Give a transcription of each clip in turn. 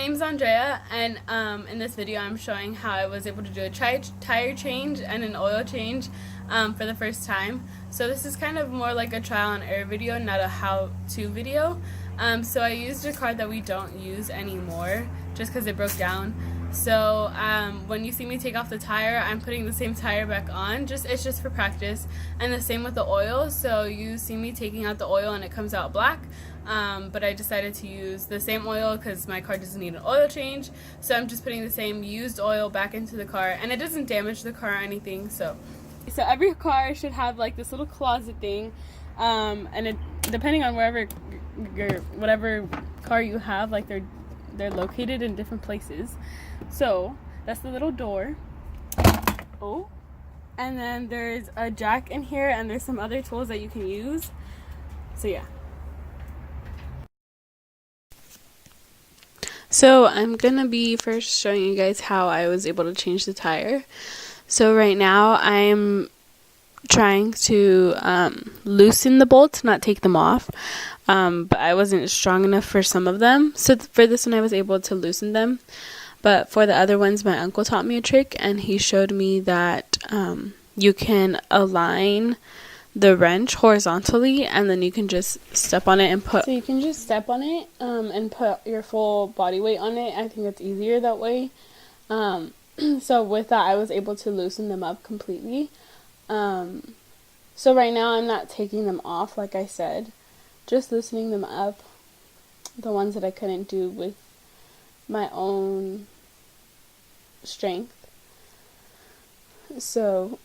name's Andrea, and in this video I'm showing how I was able to do a tire change and an oil change for the first time. So this is kind of more like a trial and error video, not a how-to video. So I used a car that we don't use anymore just because it broke down. So when you see me take off the tire, I'm putting the same tire back on. It's just for practice. And the same with the oil. So you see me taking out the oil and it comes out black. But I decided to use the same oil because my car doesn't need an oil change. So I'm just putting the same used oil back into the car, and it doesn't damage the car or anything. So every car should have like this little closet thing, and it, depending on whatever car you have, like they're located in different places. So that's the little door. Oh, and then there's a jack in here, and there's some other tools that you can use. So yeah. So I'm gonna be first showing you guys how I was able to change the tire. So right now I'm trying to loosen the bolts, not take them off, but I wasn't strong enough for some of them. So for this one I was able to loosen them, but for the other ones my uncle taught me a trick, and he showed me that you can align the wrench horizontally, and then you can just step on it and put and put your full body weight on it. I think it's easier that way. So with that I was able to loosen them up completely. So right now I'm not taking them off, like I said, just loosening them up, the ones that I couldn't do with my own strength. So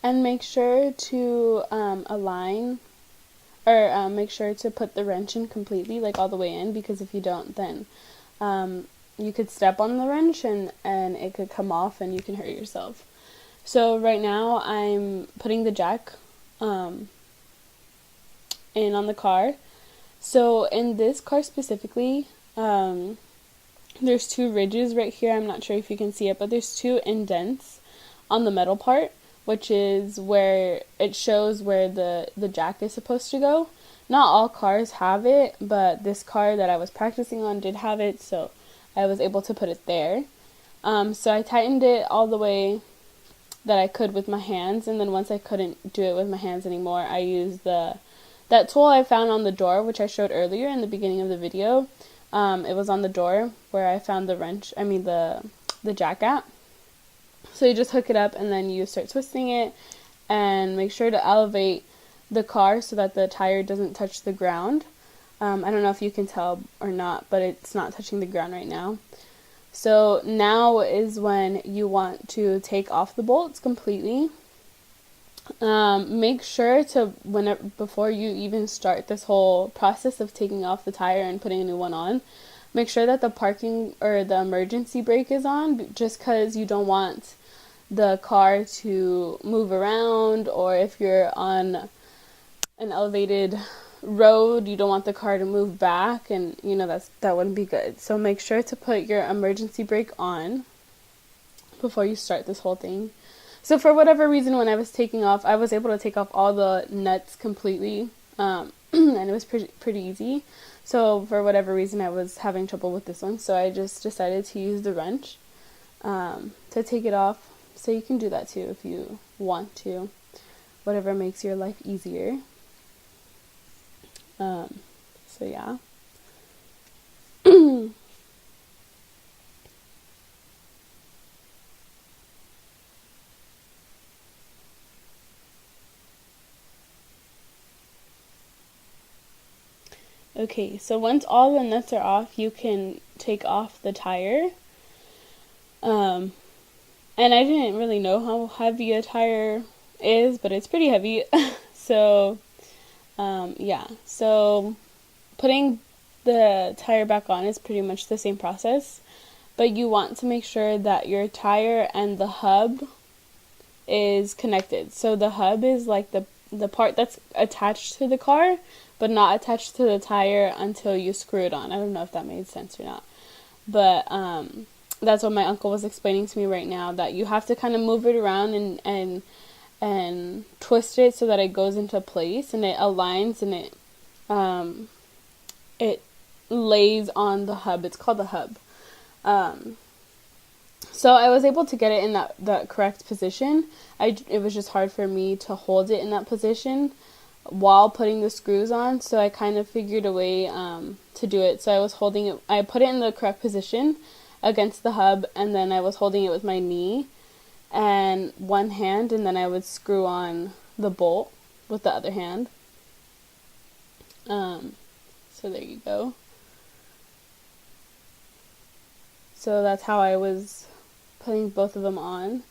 and make sure to align, or make sure to put the wrench in completely, like all the way in, because if you don't, then you could step on the wrench and it could come off and you can hurt yourself. So right now I'm putting the jack in on the car. So in this car specifically, there's two ridges right here. I'm not sure if you can see it, but there's two indents on the metal part, which is where it shows where the jack is supposed to go. Not all cars have it, but this car that I was practicing on did have it, so I was able to put it there. So I tightened it all the way that I could with my hands, and then once I couldn't do it with my hands anymore, I used that tool I found on the door, which I showed earlier in the beginning of the video. It was on the door where I found the jack at. So you just hook it up and then you start twisting it, and make sure to elevate the car so that the tire doesn't touch the ground. I don't know if you can tell or not, but it's not touching the ground right now. So now is when you want to take off the bolts completely. Make sure to, before you even start this whole process of taking off the tire and putting a new one on, make sure that the parking or the emergency brake is on, just because you don't want the car to move around, or if you're on an elevated road, you don't want the car to move back, and that wouldn't be good. So make sure to put your emergency brake on before you start this whole thing. So for whatever reason, when I was taking off, I was able to take off all the nuts completely, and it was pretty easy. So for whatever reason, I was having trouble with this one, so I just decided to use the wrench to take it off. So you can do that too if you want to, whatever makes your life easier. So yeah. Okay, so once all the nuts are off, you can take off the tire. And I didn't really know how heavy a tire is, but it's pretty heavy. So, yeah. So, putting the tire back on is pretty much the same process. But you want to make sure that your tire and the hub is connected. So, the hub is like the part that's attached to the car, but not attached to the tire until you screw it on. I don't know if that made sense or not. But, that's what my uncle was explaining to me right now, that you have to kind of move it around and and twist it so that it goes into place and it aligns and it lays on the hub. It's called the hub. So I was able to get it in that correct position. It was just hard for me to hold it in that position while putting the screws on, so I kind of figured a way to do it. So I put it in the correct position against the hub, and then I was holding it with my knee and one hand, and then I would screw on the bolt with the other hand. So there you go. So that's how I was putting both of them on.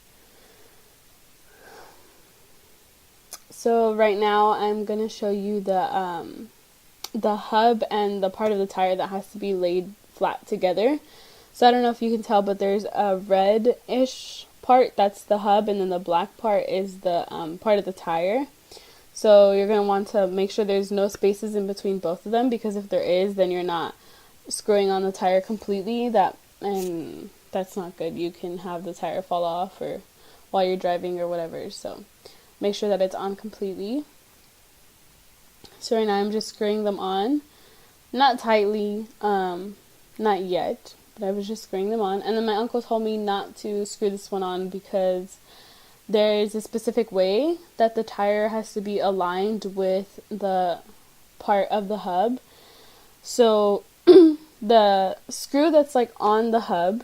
So right now I'm going to show you the hub and the part of the tire that has to be laid flat together. So I don't know if you can tell, but there's a red-ish part, that's the hub, and then the black part is the part of the tire. So you're going to want to make sure there's no spaces in between both of them, because if there is, then you're not screwing on the tire completely, and that's not good. You can have the tire fall off or while you're driving or whatever. So make sure that it's on completely. So right now I'm just screwing them on, not tightly, not yet, but I was just screwing them on. And then my uncle told me not to screw this one on because there's a specific way that the tire has to be aligned with the part of the hub. So the screw that's like on the hub,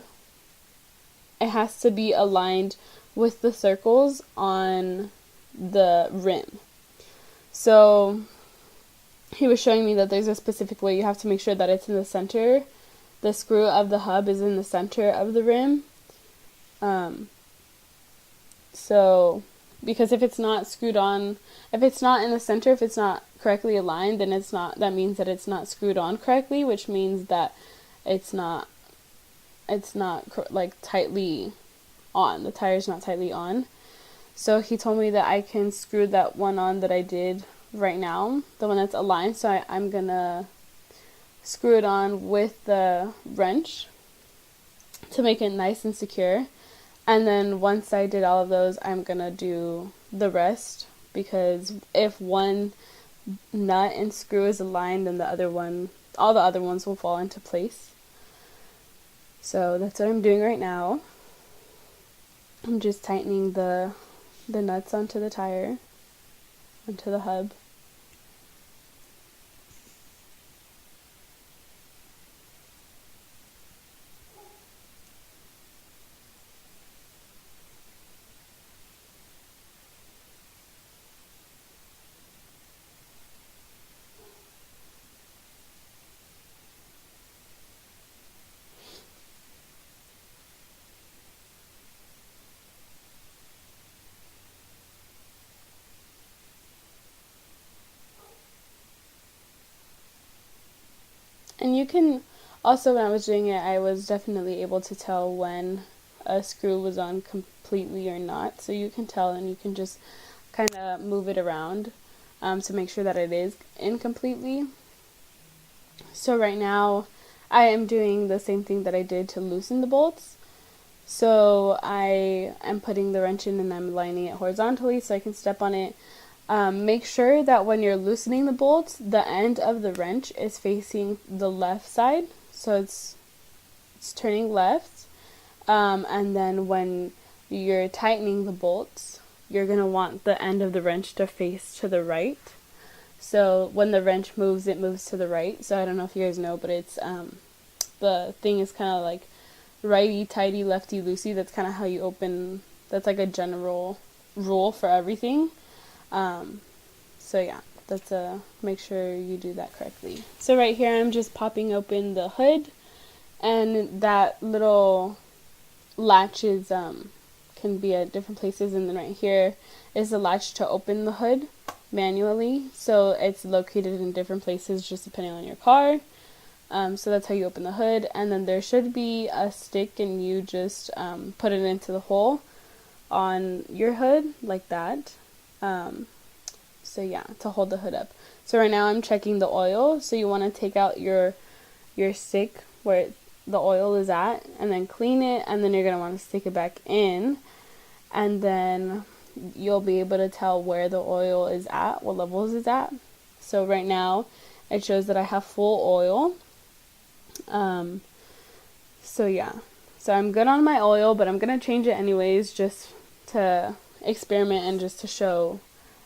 it has to be aligned with the circles on the rim. So he was showing me that there's a specific way. You have to make sure that it's in the center. The screw of the hub is in the center of the rim. So because if it's not screwed on, if it's not in the center, if it's not correctly aligned, then that means that it's not screwed on correctly, which means that it's not like tightly on. The tire's not tightly on. So he told me that I can screw that one on that I did right now, the one that's aligned. So I'm gonna screw it on with the wrench to make it nice and secure. And then once I did all of those, I'm gonna do the rest, because if one nut and screw is aligned, then all the other ones will fall into place. So that's what I'm doing right now. I'm just tightening the nuts onto the tire, onto the hub. And you can also, when I was doing it, I was definitely able to tell when a screw was on completely or not. So you can tell, and you can just kind of move it around to make sure that it is in completely. So right now I am doing the same thing that I did to loosen the bolts. So I am putting the wrench in and I'm lining it horizontally so I can step on it. Make sure that when you're loosening the bolts, the end of the wrench is facing the left side, so it's turning left. And then when you're tightening the bolts, you're going to want the end of the wrench to face to the right. So when the wrench moves, it moves to the right. So I don't know if you guys know, but it's the thing is kind of like righty-tighty, lefty-loosey. That's kind of how you open. That's like a general rule for everything. So yeah, make sure you do that correctly. So right here I'm just popping open the hood, and that little latch is can be at different places, and then right here is the latch to open the hood manually. So it's located in different places just depending on your car. So that's how you open the hood, and then there should be a stick and you just put it into the hole on your hood like that. So yeah, to hold the hood up. So right now I'm checking the oil. So you want to take out your stick where the oil is at, and then clean it, and then you're going to want to stick it back in, and then you'll be able to tell where the oil is at, what levels it's at. So right now it shows that I have full oil. So yeah, so I'm good on my oil, but I'm gonna change it anyways, just to experiment and just to show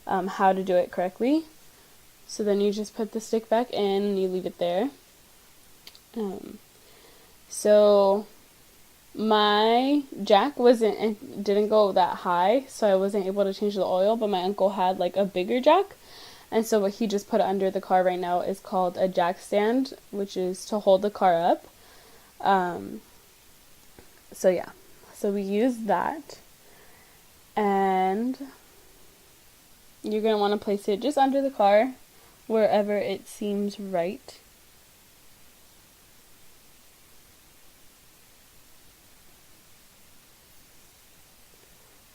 how to do it correctly. So then you just put the stick back in and you leave it there. So my jack didn't go that high, so I wasn't able to change the oil, but my uncle had like a bigger jack, and so what he just put under the car right now is called a jack stand, which is to hold the car up. So yeah, so we use that, and you're going to want to place it just under the car, wherever it seems right.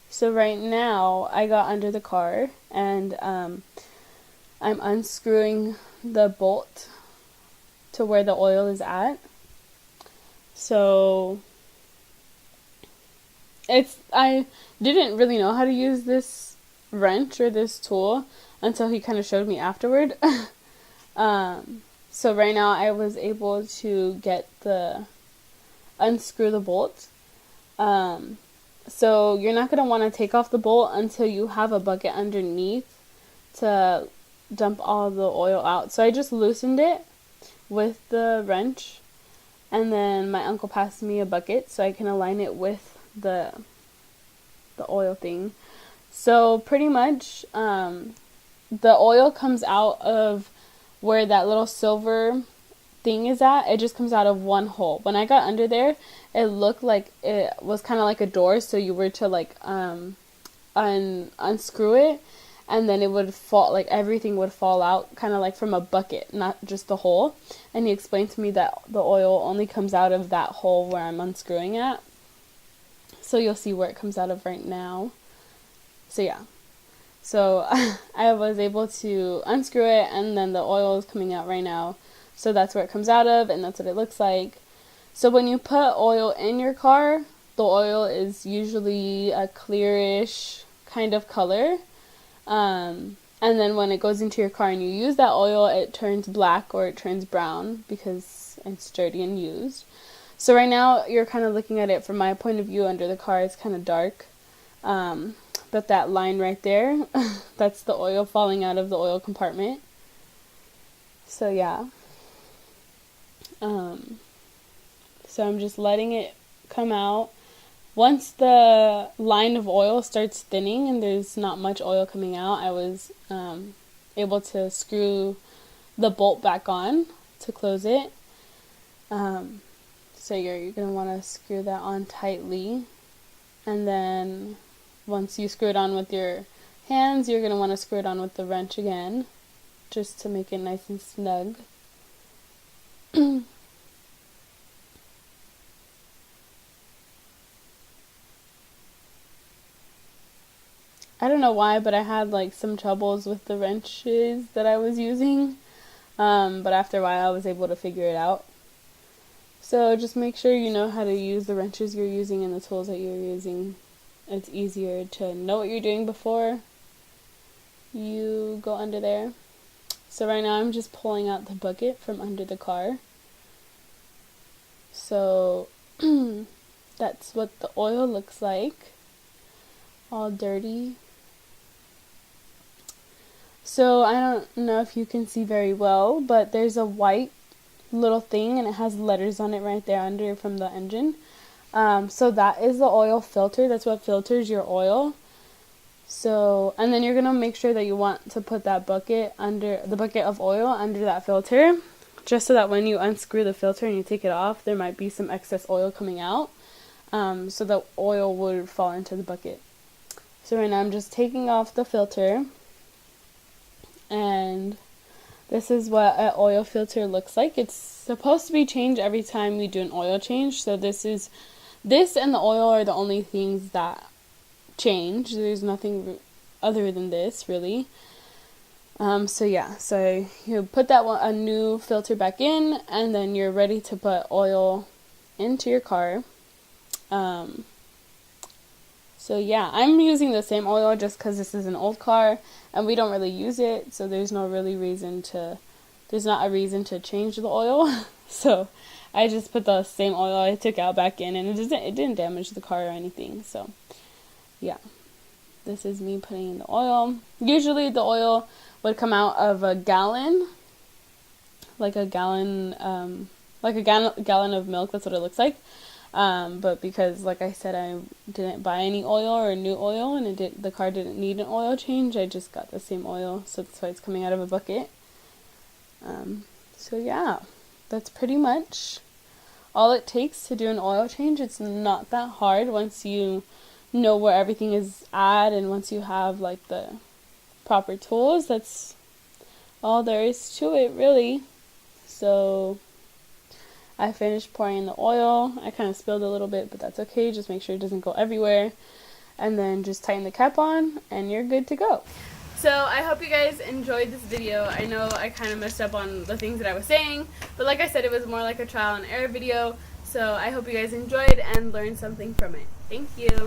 So right now, I got under the car, and I'm unscrewing the bolt to where the oil is at. So I didn't really know how to use this wrench or this tool until he kind of showed me afterward. So right now I was able to unscrew the bolt. So you're not going to want to take off the bolt until you have a bucket underneath to dump all the oil out. So I just loosened it with the wrench, and then my uncle passed me a bucket so I can align it with the oil thing. So pretty much the oil comes out of where that little silver thing is at. It just comes out of one hole. When I got under there, it looked like it was kind of like a door, so you were to like unscrew it, and then it would fall, like everything would fall out, kind of like from a bucket, not just the hole. And he explained to me that the oil only comes out of that hole where I'm unscrewing at. So you'll see where it comes out of right now. So yeah, so I was able to unscrew it, and then the oil is coming out right now. So that's where it comes out of, and that's what it looks like. So when you put oil in your car, the oil is usually a clearish kind of color. And then when it goes into your car and you use that oil, it turns black or it turns brown because it's dirty and used. So right now you're kind of looking at it from my point of view under the car. It's kind of dark. But that line right there, that's the oil falling out of the oil compartment. So yeah. So I'm just letting it come out. Once the line of oil starts thinning and there's not much oil coming out, I was able to screw the bolt back on to close it. So you're going to want to screw that on tightly. And then once you screw it on with your hands, you're going to want to screw it on with the wrench again, just to make it nice and snug. I don't know why, but I had like some troubles with the wrenches that I was using. But after a while I was able to figure it out. So just make sure you know how to use the wrenches you're using and the tools that you're using. It's easier to know what you're doing before you go under there. So right now I'm just pulling out the bucket from under the car. So that's what the oil looks like, all dirty. So I don't know if you can see very well, but there's a white little thing and it has letters on it right there under from the engine. So that is the oil filter. That's what filters your oil. So, and then you're going to make sure that you want to put that bucket under, the bucket of oil under that filter, just so that when you unscrew the filter and you take it off, there might be some excess oil coming out. So the oil would fall into the bucket. So right now I'm just taking off the filter, and this is what an oil filter looks like. It's supposed to be changed every time you do an oil change. So this and the oil are the only things that change. There's nothing other than this, really. So yeah, so you put a new filter back in, and then you're ready to put oil into your car. So yeah, I'm using the same oil just because this is an old car and we don't really use it, so there's not a reason to change the oil. So I just put the same oil I took out back in, and it didn't damage the car or anything. So yeah, this is me putting in the oil. Usually the oil would come out of a gallon, like a gallon of milk. That's what it looks like. But because, like I said, I didn't buy any oil or new oil, and the car didn't need an oil change, I just got the same oil, so that's why it's coming out of a bucket. So yeah, that's pretty much all it takes to do an oil change. It's not that hard once you know where everything is at, and once you have like the proper tools. That's all there is to it, really. So I finished pouring in the oil. I kind of spilled a little bit, but that's okay. Just make sure it doesn't go everywhere. And then just tighten the cap on, and you're good to go. So I hope you guys enjoyed this video. I know I kind of messed up on the things that I was saying, but like I said, it was more like a trial and error video. So I hope you guys enjoyed and learned something from it. Thank you.